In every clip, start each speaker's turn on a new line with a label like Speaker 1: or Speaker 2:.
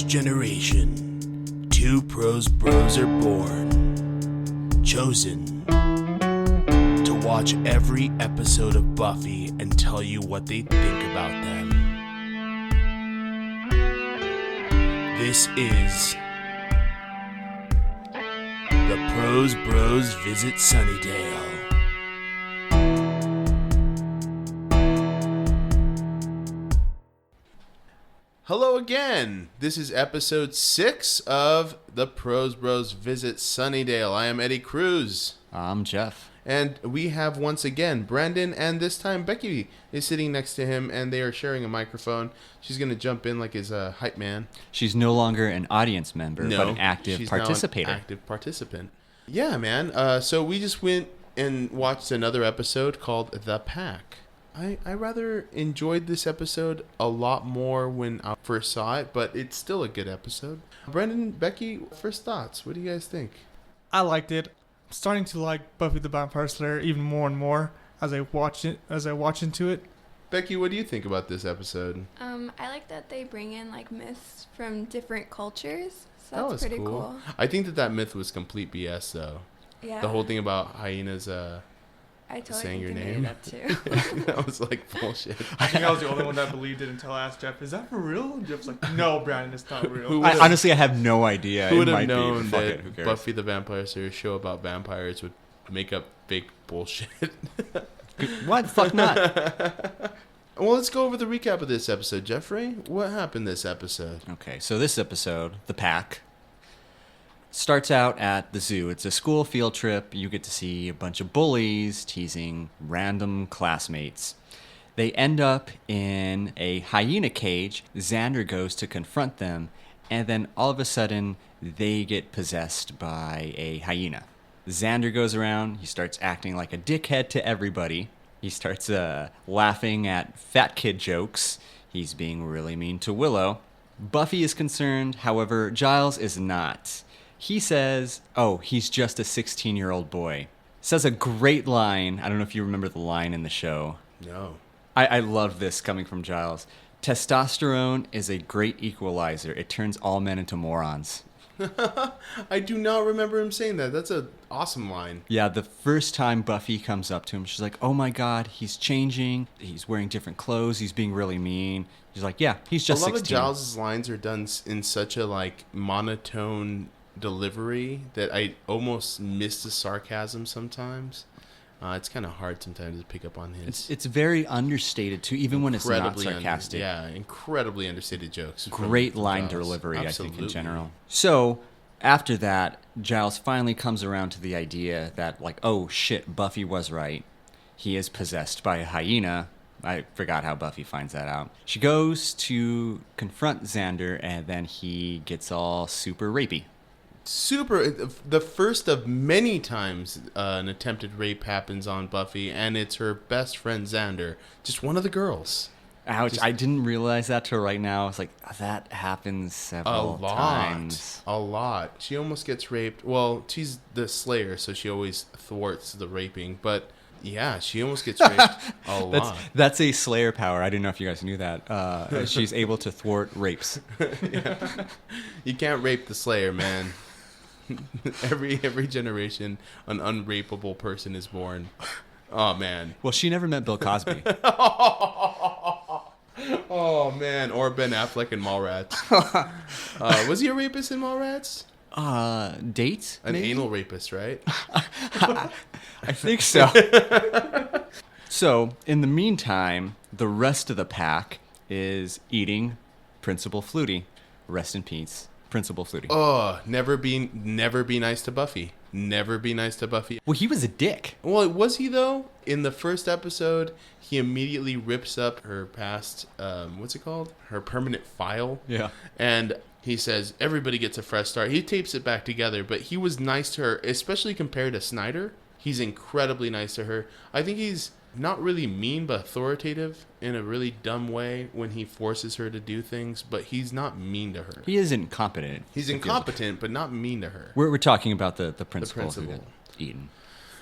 Speaker 1: generation, two Prose bros are born, chosen to watch every episode of Buffy and tell you what they think about them. This is the Prose Bros Visit Sunnydale. Hello again. This is episode 6 of the Prose Bros Visit Sunnydale. I am Eddie Cruz.
Speaker 2: I'm Geoff.
Speaker 1: And we have once again Brandon, and this time Becky is sitting next to him, and they are sharing a microphone. She's going to jump in like his hype man.
Speaker 2: She's no longer an audience member, but an active participator.
Speaker 1: Now an active participant. Yeah, man. So we just went and watched another episode called The Pack. I rather enjoyed this episode a lot more when I first saw it, but it's still a good episode. Brandon, Becky, first thoughts. What do you guys think?
Speaker 3: I liked it. I'm starting to like Buffy the Vampire Slayer even more and more as I watch into it.
Speaker 1: Becky, what do you think about this episode?
Speaker 4: I like that they bring in like myths from different cultures. So
Speaker 1: That
Speaker 4: that's
Speaker 1: was
Speaker 4: pretty cool.
Speaker 1: I think that myth was complete BS, though.
Speaker 4: Yeah.
Speaker 1: The whole thing about hyenas
Speaker 4: I totally
Speaker 1: saying your
Speaker 4: think they
Speaker 1: name.
Speaker 4: made it up too.
Speaker 1: That was like bullshit.
Speaker 3: I think I was the only one that believed it until I asked Geoff, is that for real? And Geoff's like, no, Brandon, it's not real.
Speaker 2: Honestly, I have no idea.
Speaker 1: Who would
Speaker 2: It
Speaker 1: have
Speaker 2: might
Speaker 1: known
Speaker 2: be. Fuck
Speaker 1: that
Speaker 2: it, who cares?
Speaker 1: Buffy the Vampire Slayer show about vampires would make up fake bullshit?
Speaker 2: What? Fuck not.
Speaker 1: Well, let's go over the recap of this episode. Jeffrey, what happened this episode?
Speaker 2: Okay, so this episode, The Pack, starts out at the zoo. It's a school field trip. You get to see a bunch of bullies teasing random classmates. They end up in a hyena cage. Xander goes to confront them, and then all of a sudden, they get possessed by a hyena. Xander goes around. He starts acting like a dickhead to everybody. He starts laughing at fat kid jokes. He's being really mean to Willow. Buffy is concerned. However, Giles is not. He says, oh, he's just a 16-year-old boy. Says a great line. I don't know if you remember the line in the show.
Speaker 1: No.
Speaker 2: I love this coming from Giles. Testosterone is a great equalizer. It turns all men into morons.
Speaker 1: I do not remember him saying that. That's an awesome line.
Speaker 2: Yeah, the first time Buffy comes up to him, she's like, oh my God, he's changing. He's wearing different clothes. He's being really mean. She's like, yeah, he's just 16.
Speaker 1: A lot of Giles' lines are done in such a like monotone delivery that I almost miss the sarcasm sometimes. It's kind of hard sometimes to pick up on his.
Speaker 2: It's very understated too, even when it's not sarcastic.
Speaker 1: Incredibly understated jokes.
Speaker 2: Great line delivery, absolutely. I think, in general. So after that, Giles finally comes around to the idea that, like, oh shit, Buffy was right. He is possessed by a hyena. I forgot how Buffy finds that out. She goes to confront Xander, and then he gets all super rapey.
Speaker 1: The first of many times an attempted rape happens on Buffy, and it's her best friend Xander, just one of the girls.
Speaker 2: Ouch, I didn't realize that till right now. It's like, that happens several times.
Speaker 1: A lot. She almost gets raped. Well, she's the slayer, so she always thwarts the raping, but yeah, she almost gets raped a lot.
Speaker 2: That's a slayer power. I didn't know if you guys knew that. She's able to thwart rapes.
Speaker 1: Yeah. You can't rape the slayer, man. Every generation, an unrapeable person is born. Oh, man.
Speaker 2: Well, she never met Bill Cosby.
Speaker 1: Oh, man. Or Ben Affleck in Mallrats. Was he a rapist in Mallrats?
Speaker 2: Date?
Speaker 1: An
Speaker 2: maybe?
Speaker 1: anal rapist, right?
Speaker 2: I think so. So, in the meantime, the rest of the pack is eating Principal Flutie. Rest in peace, Principal Flutie.
Speaker 1: Oh, never be nice to Buffy. Never be nice to Buffy.
Speaker 2: Well, he was a dick.
Speaker 1: Well, was he, though? In the first episode, he immediately rips up her past, what's it called? Her permanent file.
Speaker 2: Yeah.
Speaker 1: And he says, everybody gets a fresh start. He tapes it back together, but he was nice to her, especially compared to Snyder. He's incredibly nice to her. I think he's not really mean, but authoritative in a really dumb way when he forces her to do things, but he's not mean to her.
Speaker 2: He is incompetent.
Speaker 1: He's incompetent, but not mean to her.
Speaker 2: We're talking about the principal who got eaten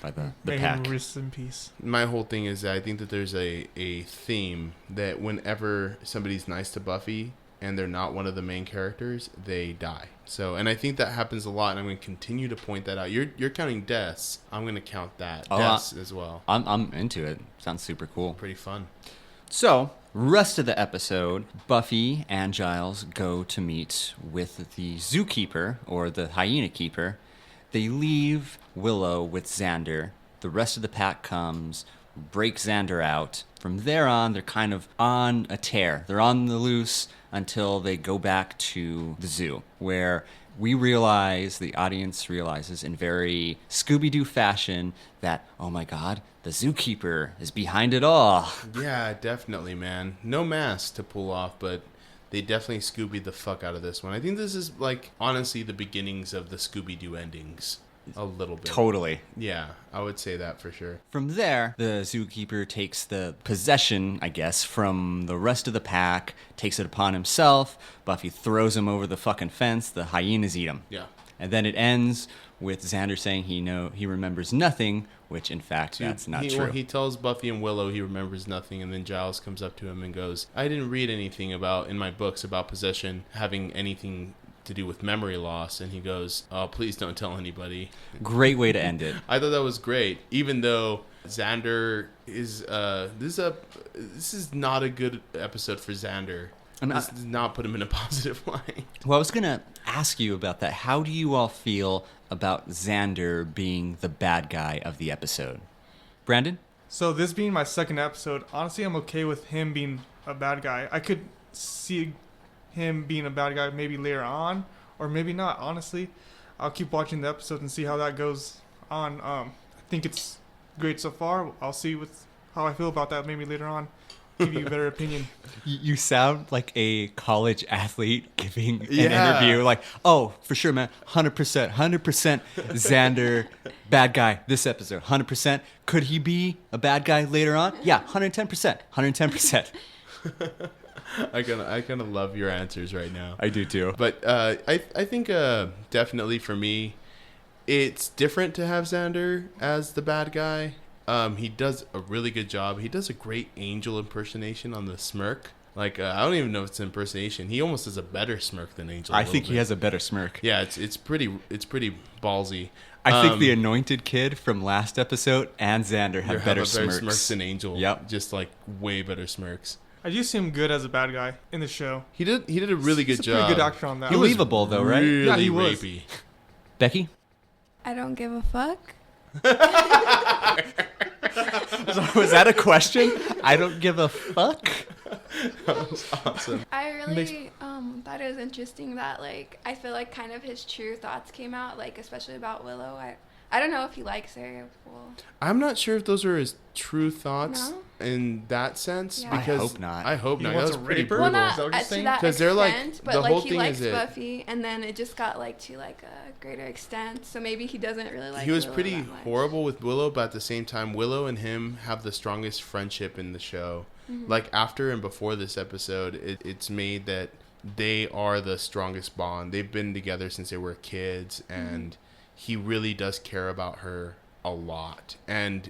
Speaker 2: by the pack.
Speaker 3: Rest in peace.
Speaker 1: My whole thing is that I think that there's a theme that whenever somebody's nice to Buffy, and they're not one of the main characters, they die. So, and I think that happens a lot, and I'm going to continue to point that out. You're counting deaths. I'm going to count that. Deaths as well.
Speaker 2: I'm into it. Sounds super cool.
Speaker 1: Pretty fun.
Speaker 2: So, rest of the episode, Buffy and Giles go to meet with the zookeeper, or the hyena keeper. They leave Willow with Xander. The rest of the pack comes, break Xander out. From there on, they're kind of on a tear. They're on the loose until they go back to the zoo, where we realize, the audience realizes in very Scooby-Doo fashion that, oh my god, the zookeeper is behind it all.
Speaker 1: Yeah, definitely, man. No mask to pull off, but they definitely Scooby the fuck out of this one. I think this is, like, honestly the beginnings of the Scooby-Doo endings. A little bit.
Speaker 2: Totally.
Speaker 1: Yeah, I would say that for sure.
Speaker 2: From there, the zookeeper takes the possession, I guess, from the rest of the pack, takes it upon himself. Buffy throws him over the fucking fence. The hyenas eat him.
Speaker 1: Yeah.
Speaker 2: And then it ends with Xander saying he remembers nothing, which in fact that's not true.
Speaker 1: Well, he tells Buffy and Willow he remembers nothing, and then Giles comes up to him and goes, I didn't read anything in my books about possession having anything to do with memory loss. And he goes, oh, please don't tell anybody.
Speaker 2: Great way to end it.
Speaker 1: I thought that was great, even though Xander is this is not a good episode for Xander. This does not put him in a positive light.
Speaker 2: Well, I was going to ask you about that. How do you all feel about Xander being the bad guy of the episode? Brandon?
Speaker 3: So this being my second episode, honestly, I'm okay with him being a bad guy. I could see him being a bad guy maybe later on, or maybe not. Honestly, I'll keep watching the episode and see how that goes on. I think it's great so far. I'll see how I feel about that maybe later on. Give you a better opinion.
Speaker 2: You sound like a college athlete giving an interview. Like, oh, for sure, man. 100%. Xander, bad guy this episode. 100%. Could he be a bad guy later on? Yeah, 110%. 110%.
Speaker 1: I kind of love your answers right now.
Speaker 2: I do too.
Speaker 1: But I think definitely for me, it's different to have Xander as the bad guy. He does a really good job. He does a great Angel impersonation on the smirk. Like, I don't even know if it's impersonation. He almost does a better smirk than Angel.
Speaker 2: I think he has a better smirk.
Speaker 1: Yeah, it's pretty ballsy.
Speaker 2: I think the Anointed Kid from last episode and Xander have better smirks
Speaker 1: than Angel.
Speaker 2: Yep.
Speaker 1: Just like way better smirks.
Speaker 3: I do see him good as a bad guy in the show.
Speaker 1: He did a really good job.
Speaker 3: Pretty good actor on that.
Speaker 2: Believable though, right?
Speaker 1: Really
Speaker 3: Yeah, he was.
Speaker 1: rapey.
Speaker 2: Becky?
Speaker 4: I don't give a fuck.
Speaker 2: Was that a question? I don't give a fuck.
Speaker 1: That was awesome.
Speaker 4: I really thought it was interesting that, like, I feel like kind of his true thoughts came out, like, especially about Willow. I don't know if he likes her. Well,
Speaker 1: I'm not sure if those are his true thoughts in that sense.
Speaker 4: Yeah.
Speaker 1: Because
Speaker 2: I hope not.
Speaker 1: I hope
Speaker 3: He
Speaker 1: not.
Speaker 3: wants
Speaker 1: That was
Speaker 3: a
Speaker 1: pretty
Speaker 3: raper?
Speaker 1: brutal.
Speaker 4: well, not
Speaker 3: Is that what you're
Speaker 4: to
Speaker 3: saying?
Speaker 4: that
Speaker 1: 'Cause they're, like,
Speaker 4: extent,
Speaker 1: the
Speaker 4: but like
Speaker 1: whole
Speaker 4: he
Speaker 1: thing
Speaker 4: likes
Speaker 1: is it-
Speaker 4: Buffy, and then it just got like to like a greater extent. So maybe he doesn't really like.
Speaker 1: He was
Speaker 4: Willow
Speaker 1: pretty
Speaker 4: that much.
Speaker 1: horrible with Willow, but at the same time, Willow and him have the strongest friendship in the show.
Speaker 4: Mm-hmm.
Speaker 1: Like, after and before this episode, it's made that they are the strongest bond. They've been together since they were kids, and he really does care about her a lot. And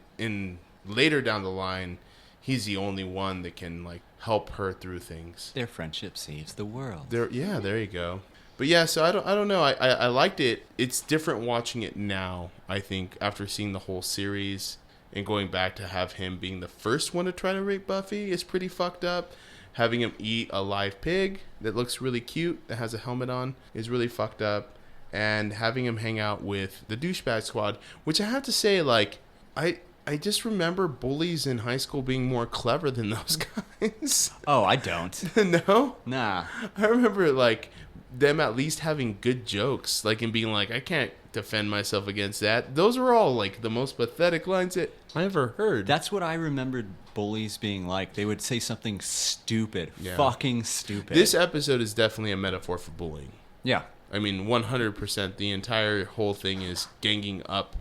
Speaker 1: later down the line, he's the only one that can, like, help her through things.
Speaker 2: Their friendship saves the world.
Speaker 1: There you go. But yeah, so I don't know. I liked it. It's different watching it now, I think, after seeing the whole series and going back to have him being the first one to try to rape Buffy is pretty fucked up. Having him eat a live pig that looks really cute, that has a helmet on, is really fucked up. And having him hang out with the douchebag squad, which I have to say, like, I just remember bullies in high school being more clever than those guys.
Speaker 2: Oh, I don't.
Speaker 1: No?
Speaker 2: Nah.
Speaker 1: I remember, like, them at least having good jokes, like, and being like, I can't defend myself against that. Those were all, like, the most pathetic lines that I ever heard.
Speaker 2: That's what I remembered bullies being like. They would say something stupid.
Speaker 1: Yeah.
Speaker 2: Fucking stupid.
Speaker 1: This episode is definitely a metaphor for bullying.
Speaker 2: Yeah.
Speaker 1: I mean, 100%. The entire whole thing is ganging up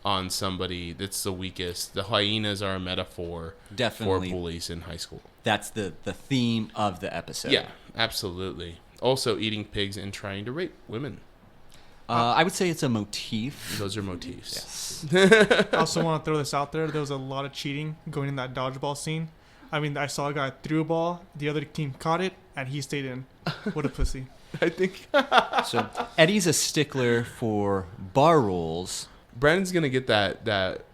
Speaker 1: on somebody that's the weakest. The hyenas are a metaphor
Speaker 2: Definitely.
Speaker 1: for bullies in high school.
Speaker 2: That's the theme of the episode.
Speaker 1: Yeah, absolutely. Also, eating pigs and trying to rape women.
Speaker 2: I would say it's a motif.
Speaker 1: Those are motifs.
Speaker 2: Yes.
Speaker 3: I also want to throw this out there. There was a lot of cheating going in that dodgeball scene. I mean, I saw a guy threw a ball, the other team caught it, and he stayed in. What a pussy.
Speaker 1: I think
Speaker 2: So Eddie's a stickler for bar rules.
Speaker 1: Brandon's gonna get that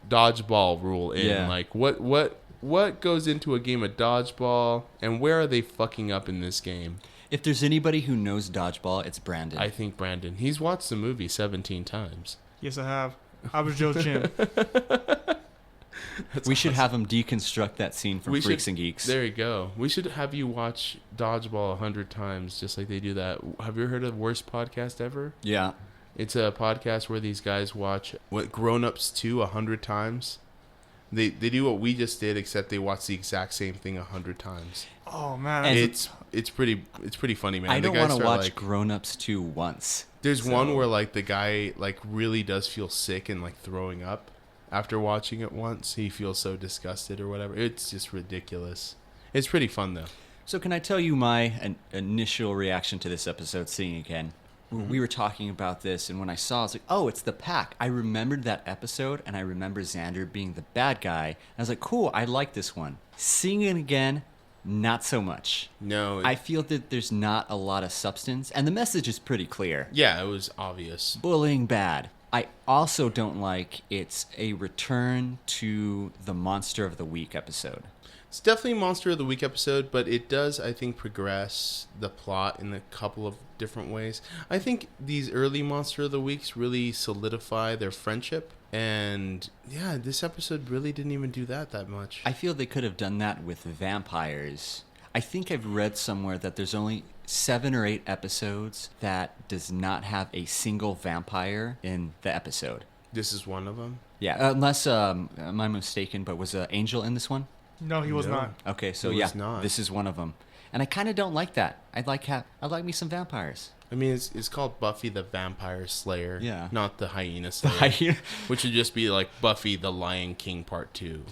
Speaker 1: dodgeball rule in.
Speaker 2: Yeah.
Speaker 1: Like what goes into a game of dodgeball, and where are they fucking up in this game?
Speaker 2: If there's anybody who knows dodgeball, it's Brandon.
Speaker 1: I think Brandon. He's watched the movie 17 times.
Speaker 3: Yes, I have. I was Joe Jim.
Speaker 2: We should have him deconstruct that scene from Freaks and Geeks.
Speaker 1: There you go. We should have you watch Dodgeball 100 times, just like they do that. Have you heard of Worst Podcast Ever?
Speaker 2: Yeah.
Speaker 1: It's a podcast where these guys watch what Grown Ups 2 100 times. They do what we just did, except they watch the exact same thing 100 times.
Speaker 3: Oh, man.
Speaker 2: And
Speaker 1: It's pretty funny, man.
Speaker 2: I
Speaker 1: The
Speaker 2: don't
Speaker 1: guys
Speaker 2: want to
Speaker 1: start,
Speaker 2: watch
Speaker 1: like,
Speaker 2: Grown Ups 2 once.
Speaker 1: There's one where like the guy like really does feel sick and like throwing up after watching it once. He feels so disgusted or whatever. It's just ridiculous. It's pretty fun though.
Speaker 2: So can I tell you my initial reaction to this episode, seeing again? We were talking about this, and when I saw it, I was like, oh, it's the pack. I remembered that episode, and I remember Xander being the bad guy. And I was like, cool, I like this one. Seeing it again, not so much.
Speaker 1: No.
Speaker 2: I feel that there's not a lot of substance, and the message is pretty clear.
Speaker 1: Yeah, it was obvious.
Speaker 2: Bullying bad. I also don't like it's a return to the Monster of the Week episode.
Speaker 1: It's definitely a Monster of the Week episode, but it does, I think, progress the plot in a couple of different ways. I think these early Monster of the Weeks really solidify their friendship. And, yeah, this episode really didn't even do that much.
Speaker 2: I feel they could have done that with vampires. I think I've read somewhere that there's only 7 or 8 episodes that does not have a single vampire in the episode.
Speaker 1: This is one of them?
Speaker 2: Yeah, unless, am I mistaken, but was Angel in this one?
Speaker 3: No, he was
Speaker 1: No.
Speaker 3: not.
Speaker 2: Okay, so
Speaker 1: He
Speaker 2: yeah,
Speaker 1: was not.
Speaker 2: this is one of them. And I kind of don't like that. I'd like me some vampires.
Speaker 1: I mean, it's called Buffy the Vampire Slayer.
Speaker 2: Yeah.
Speaker 1: Not the Hyena Slayer.
Speaker 2: I
Speaker 1: Which would just be like Buffy the Lion King Part 2.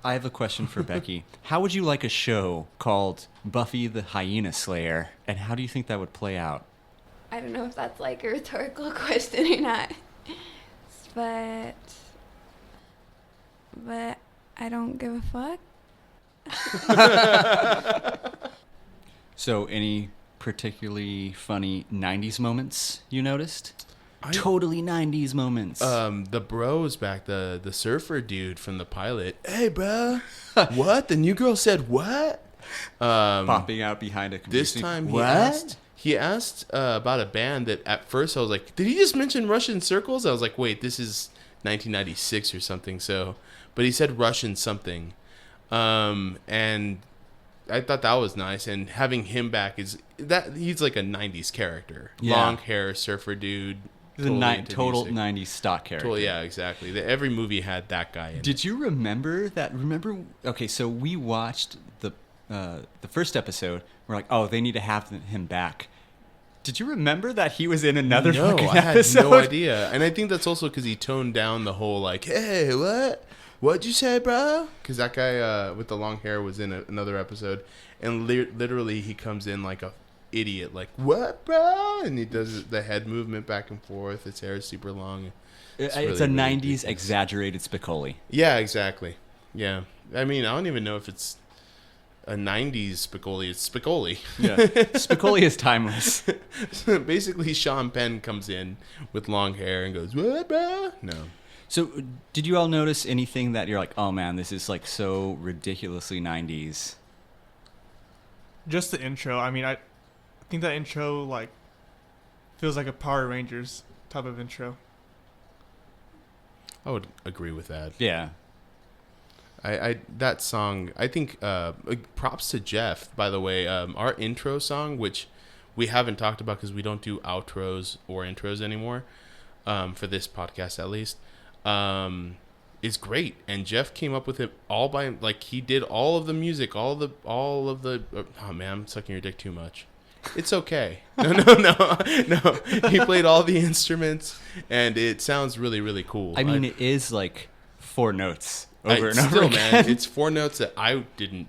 Speaker 2: have a question for Becky. How would you like a show called Buffy the Hyena Slayer, and how do you think that would play out?
Speaker 4: I don't know if that's like a rhetorical question or not. But I don't give a fuck.
Speaker 2: So, any particularly funny 90s moments you noticed?
Speaker 1: I-
Speaker 2: Totally 90s moments.
Speaker 1: The bros back, the surfer dude from the pilot. Hey, bro. What? The new girl said what?
Speaker 2: Popping out behind a computer
Speaker 1: This
Speaker 2: screen.
Speaker 1: time
Speaker 2: What?
Speaker 1: he asked about a band that at first I was like, did he just mention Russian Circles? I was like, wait, this is 1996 or something. So, but he said Russian something. And I thought that was nice. And having him back he's like a 90s character.
Speaker 2: Yeah.
Speaker 1: Long hair, surfer dude.
Speaker 2: The
Speaker 1: totally into
Speaker 2: total
Speaker 1: music.
Speaker 2: 90s stock character.
Speaker 1: Totally, yeah, exactly. Every movie had that guy in it.
Speaker 2: Did you remember that? Okay, so we watched the first episode. We're like, oh, they need to have him back. Did you remember that he was in another
Speaker 1: No,
Speaker 2: fucking
Speaker 1: I had
Speaker 2: episode?
Speaker 1: no idea. And I think that's also because he toned down the whole like, hey, what? What'd you say, bro? Because that guy with the long hair was in another episode. And literally he comes in like a idiot, like, what, bro? And he does the head movement back and forth. His hair is super long.
Speaker 2: It's
Speaker 1: really,
Speaker 2: a
Speaker 1: really
Speaker 2: 90s
Speaker 1: ridiculous.
Speaker 2: exaggerated Spicoli.
Speaker 1: Yeah, exactly. Yeah. I mean, I don't even know if it's a 90s Spicoli. It's Spicoli.
Speaker 2: Yeah, Spicoli is timeless.
Speaker 1: Basically, Sean Penn comes in with long hair and goes, what, bro? No.
Speaker 2: So, did you all notice anything that you're like, oh man, this is like so ridiculously 90s?
Speaker 3: Just the intro. I mean, I think that intro like feels like a Power Rangers type of intro.
Speaker 1: I would agree with that.
Speaker 2: Yeah.
Speaker 1: I that song, I think, props to Geoff, by the way. Our intro song, which we haven't talked about because we don't do outros or intros anymore, for this podcast at least, is great. And Geoff came up with it all by, like, he did all of the music, all of the, oh man, I'm sucking your dick too much. It's okay. No. He played all the instruments, and it sounds really, really cool.
Speaker 2: I mean, it is like 4 notes over and over
Speaker 1: still,
Speaker 2: again.
Speaker 1: man, it's 4 notes that I didn't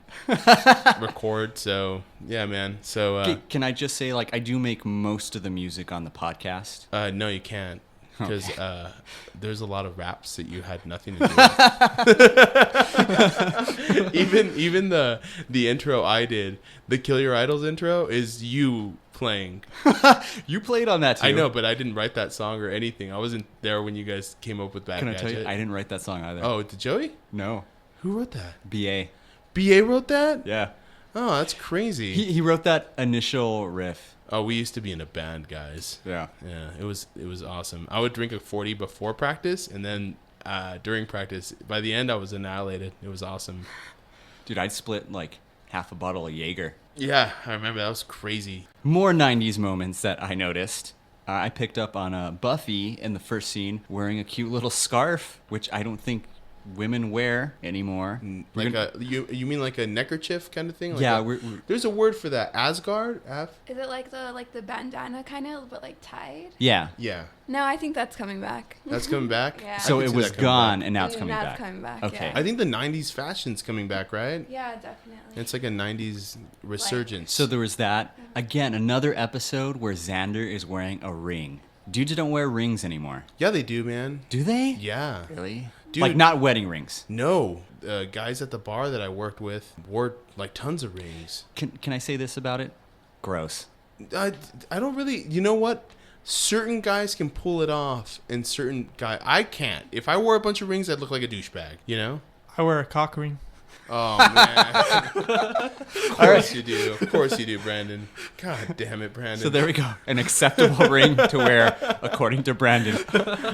Speaker 1: record. So yeah, man. So
Speaker 2: Can I just say, like, I do make most of the music on the podcast.
Speaker 1: no, you can't. because there's a lot of raps that you had nothing to do with. even the intro I did, the Kill Your Idols intro, is you playing.
Speaker 2: You played on that too.
Speaker 1: I know, but I didn't write that song or anything. I wasn't there when you guys came up with Bad
Speaker 2: Can I
Speaker 1: Gadget.
Speaker 2: tell you? I didn't write that song either.
Speaker 1: Oh, did Joey?
Speaker 2: No.
Speaker 1: Who wrote that?
Speaker 2: BA.
Speaker 1: BA wrote that?
Speaker 2: Yeah.
Speaker 1: Oh, that's crazy.
Speaker 2: He wrote that initial riff.
Speaker 1: Oh, we used to be in a band, guys.
Speaker 2: Yeah.
Speaker 1: Yeah, it was awesome. I would drink a 40 before practice, and then during practice, by the end, I was annihilated. It was awesome.
Speaker 2: Dude, I'd split like half a bottle of Jaeger.
Speaker 1: Yeah, I remember. That was crazy.
Speaker 2: More 90s moments that I noticed. I picked up on Buffy in the first scene wearing a cute little scarf, which I don't think women wear anymore.
Speaker 1: Like you mean like a neckerchief kind of thing? Like
Speaker 2: yeah,
Speaker 1: there's a word for that. Asgard?
Speaker 4: Is it like the bandana kind of, but like tied?
Speaker 2: yeah.
Speaker 1: Yeah.
Speaker 4: No, I think that's coming back.
Speaker 1: That's coming back?
Speaker 4: Yeah.
Speaker 2: So
Speaker 1: I could
Speaker 2: it
Speaker 1: see
Speaker 2: was
Speaker 1: that coming
Speaker 2: gone,
Speaker 1: back.
Speaker 2: and now it's coming
Speaker 4: Now
Speaker 2: back.
Speaker 4: it's coming back.
Speaker 2: Okay.
Speaker 4: Yeah.
Speaker 1: I think the 90s fashion's coming back, right?
Speaker 4: Yeah, definitely.
Speaker 1: It's like a 90s resurgence.
Speaker 2: So there was that. Again, another episode where Xander is wearing a ring. Dudes don't wear rings anymore.
Speaker 1: Yeah, they do, man.
Speaker 2: Do they?
Speaker 1: Yeah.
Speaker 2: Really?
Speaker 1: Dude.
Speaker 2: Like not wedding rings.
Speaker 1: No. Guys at the bar that I worked with wore like tons of rings.
Speaker 2: Can I say this about it? Gross.
Speaker 1: I don't really, you know what? Certain guys can pull it off, and certain I can't. If I wore a bunch of rings, I'd look like a douchebag, you know?
Speaker 3: I wear a cock ring.
Speaker 1: Oh, man. Of course you do. Of course you do, Brandon. God damn it, Brandon.
Speaker 2: So there we go. An acceptable ring to wear, according to Brandon.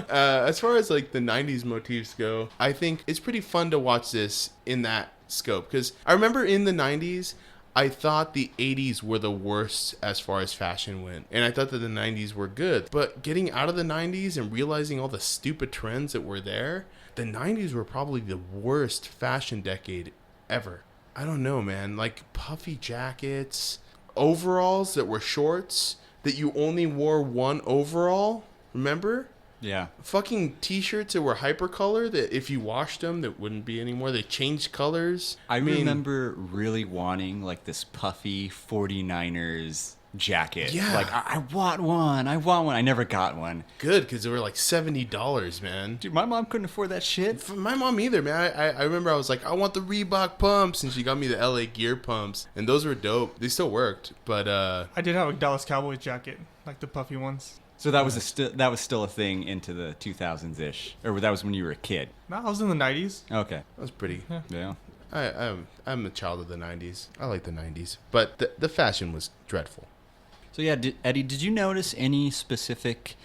Speaker 1: As far as like the 90s motifs go, I think it's pretty fun to watch this in that scope. Because I remember in the 90s, I thought the 80s were the worst as far as fashion went. And I thought that the 90s were good. But getting out of the 90s and realizing all the stupid trends that were there, the 90s were probably the worst fashion decade ever. I don't know, man. Like puffy jackets, overalls that were shorts, that you only wore one overall. Remember?
Speaker 2: Yeah.
Speaker 1: Fucking t-shirts that were hypercolor that if you washed them, that wouldn't be anymore. They changed colors.
Speaker 2: I remember really wanting like this puffy 49ers jacket.
Speaker 1: Yeah.
Speaker 2: Like, I want one. I never got one.
Speaker 1: Good, because they were like $70, man.
Speaker 2: Dude, my mom couldn't afford that shit.
Speaker 1: For my mom either, man. I remember I was like, I want the Reebok pumps, and she got me the LA Gear pumps, and those were dope. They still worked, but
Speaker 3: I did have a Dallas Cowboys jacket, like the puffy ones.
Speaker 2: So that was that was still a thing into the 2000s ish, or that was when you were a kid.
Speaker 3: No, I was in the 90s.
Speaker 2: Okay.
Speaker 1: that was pretty.
Speaker 2: Yeah.
Speaker 1: I'm a child of the 90s. I like the 90s, but the fashion was dreadful.
Speaker 2: So yeah, Eddie, did you notice any specific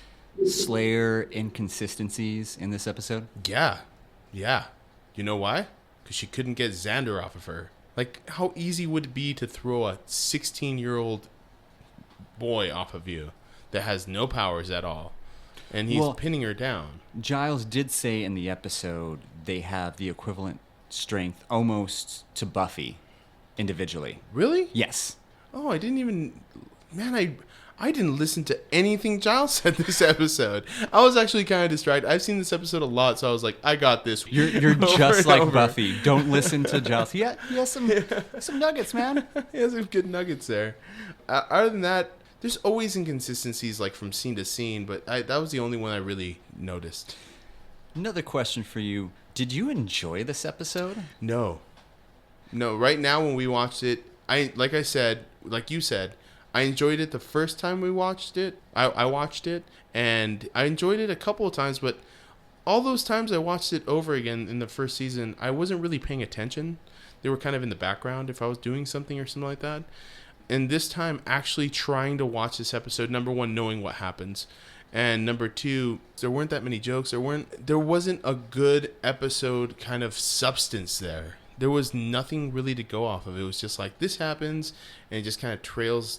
Speaker 2: Slayer inconsistencies in this episode?
Speaker 1: Yeah. You know why? Because she couldn't get Xander off of her. Like, how easy would it be to throw a 16-year-old boy off of you that has no powers at all, and he's pinning her down?
Speaker 2: Giles did say in the episode they have the equivalent strength almost to Buffy individually.
Speaker 1: Really?
Speaker 2: Yes.
Speaker 1: Oh, I didn't even... Man, I didn't listen to anything Giles said this episode. I was actually kind of distracted. I've seen this episode a lot, so I was like, I got this.
Speaker 2: You're just like Buffy. Don't listen to Giles. He has some nuggets, man.
Speaker 1: He has some good nuggets there. Other than that, there's always inconsistencies like from scene to scene, but that was the only one I really noticed.
Speaker 2: Another question for you. Did you enjoy this episode?
Speaker 1: No. Right now when we watched it, like you said, I enjoyed it the first time we watched it. I watched it, and I enjoyed it a couple of times, but all those times I watched it over again in the first season, I wasn't really paying attention. They were kind of in the background if I was doing something or something like that. And this time, actually trying to watch this episode, number one, knowing what happens, and number two, there weren't that many jokes. There wasn't a good episode kind of substance there. There was nothing really to go off of. It was just like, this happens, and it just kind of trails,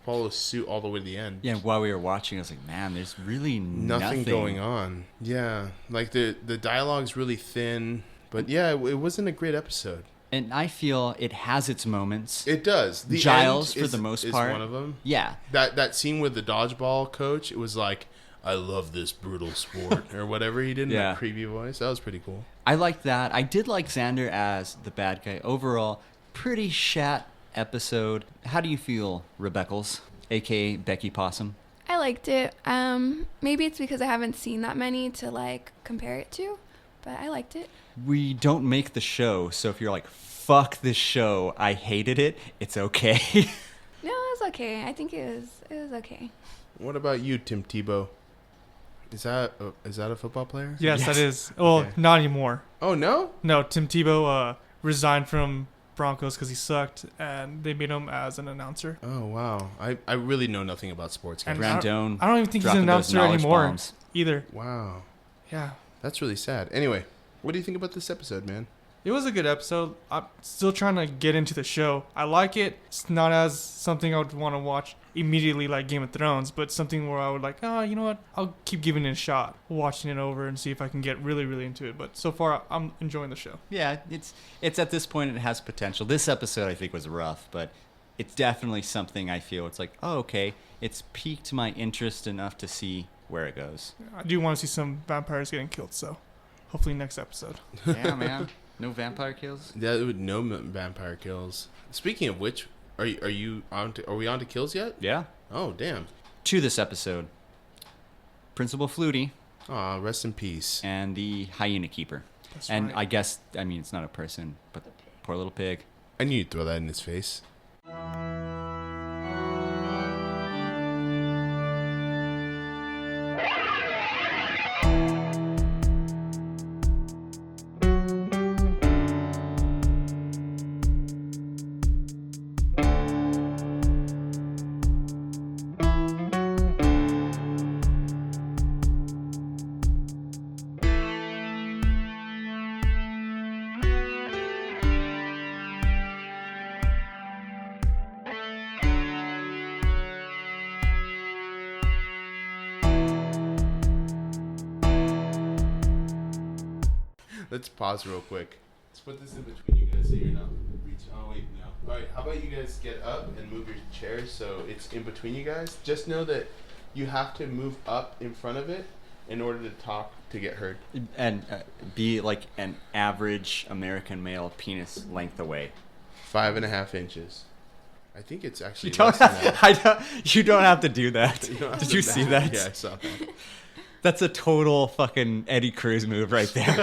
Speaker 1: follows suit all the way to the end.
Speaker 2: Yeah, while we were watching, I was like, man, there's really nothing
Speaker 1: going on. Yeah, like the dialogue's really thin, but yeah, it wasn't a great episode.
Speaker 2: And I feel it has its moments.
Speaker 1: It does. The
Speaker 2: Giles,
Speaker 1: end
Speaker 2: for the most
Speaker 1: is
Speaker 2: part,
Speaker 1: one of them.
Speaker 2: Yeah.
Speaker 1: That scene with the dodgeball coach, it was like, I love this brutal sport, or whatever he did in that creepy voice. That was pretty cool.
Speaker 2: I liked that. I did like Xander as the bad guy. Overall, pretty shat episode. How do you feel, Rebecca's, a.k.a. Becky Possum?
Speaker 4: I liked it. Maybe it's because I haven't seen that many to like compare it to, but I liked it.
Speaker 2: We don't make the show, so if you're like, fuck this show, I hated it, it's okay.
Speaker 4: No, it was okay. I think it was okay.
Speaker 1: What about you, Tim Tebow? Is that a football player?
Speaker 3: Yes, that is. Well,
Speaker 1: Okay.
Speaker 3: not anymore.
Speaker 1: Oh no.
Speaker 3: No, Tim Tebow resigned from Broncos because he sucked, and they made him as an announcer.
Speaker 1: Oh wow. I really know nothing about sports.
Speaker 3: And
Speaker 1: Guys.
Speaker 2: Brandon,
Speaker 3: I don't even think he's an
Speaker 2: dropping those
Speaker 3: announcer
Speaker 2: knowledge
Speaker 3: anymore
Speaker 2: bombs.
Speaker 3: either.
Speaker 1: Wow.
Speaker 3: Yeah.
Speaker 1: That's really sad. Anyway, what do you think about this episode, man?
Speaker 3: It was a good episode. I'm still trying to get into the show. I like it. It's not as something I would want to watch immediately like Game of Thrones, but something where I would like, oh, you know what? I'll keep giving it a shot, watching it over and see if I can get really, really into it. But so far, I'm enjoying the show.
Speaker 2: Yeah, it's at this point it has potential. This episode I think was rough, but it's definitely something I feel it's like, oh, okay, it's piqued my interest enough to see where it goes.
Speaker 3: I do want to see some vampires getting killed, so hopefully next episode.
Speaker 2: Yeah, man. No vampire kills?
Speaker 1: That would no vampire kills. Speaking of which, are we on to kills yet?
Speaker 2: Yeah.
Speaker 1: Oh damn.
Speaker 2: To this episode, Principal Flutie
Speaker 1: Aw, rest in peace.
Speaker 2: and the hyena keeper.
Speaker 3: That's
Speaker 2: And
Speaker 3: right.
Speaker 2: I guess, I mean, it's not a person, but poor little pig.
Speaker 1: I knew you'd throw that in his face. Let's pause real quick. Let's put this in between you guys so you're not reaching. Oh wait, no. All right, how about you guys get up and move your chairs so it's in between you guys? Just know that you have to move up in front of it in order to talk to get heard.
Speaker 2: And be like an average American male penis length away.
Speaker 1: 5.5 inches. I think it's actually
Speaker 2: You don't,
Speaker 1: less than that.
Speaker 2: you don't have to do that.
Speaker 1: You don't have
Speaker 2: Did
Speaker 1: to
Speaker 2: you see that?
Speaker 1: Yeah, I saw that.
Speaker 2: That's a total fucking Eddie Cruz move right there.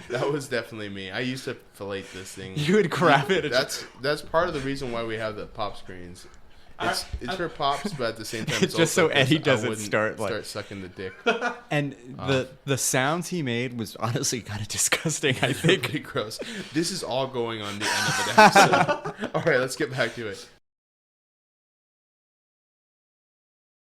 Speaker 1: That was definitely me. I used to fillet this thing.
Speaker 2: You would grab it.
Speaker 1: That's part of the reason why we have the pop screens. It's for pops, but at the same time,
Speaker 2: It's just so
Speaker 1: also 'cause
Speaker 2: Eddie
Speaker 1: I
Speaker 2: doesn't
Speaker 1: wouldn't
Speaker 2: start, like-
Speaker 1: sucking the dick.
Speaker 2: And the sounds he made was honestly kind of disgusting, I
Speaker 1: Pretty
Speaker 2: think.
Speaker 1: gross. This is all going on the end of an episode. All right, let's get back to it.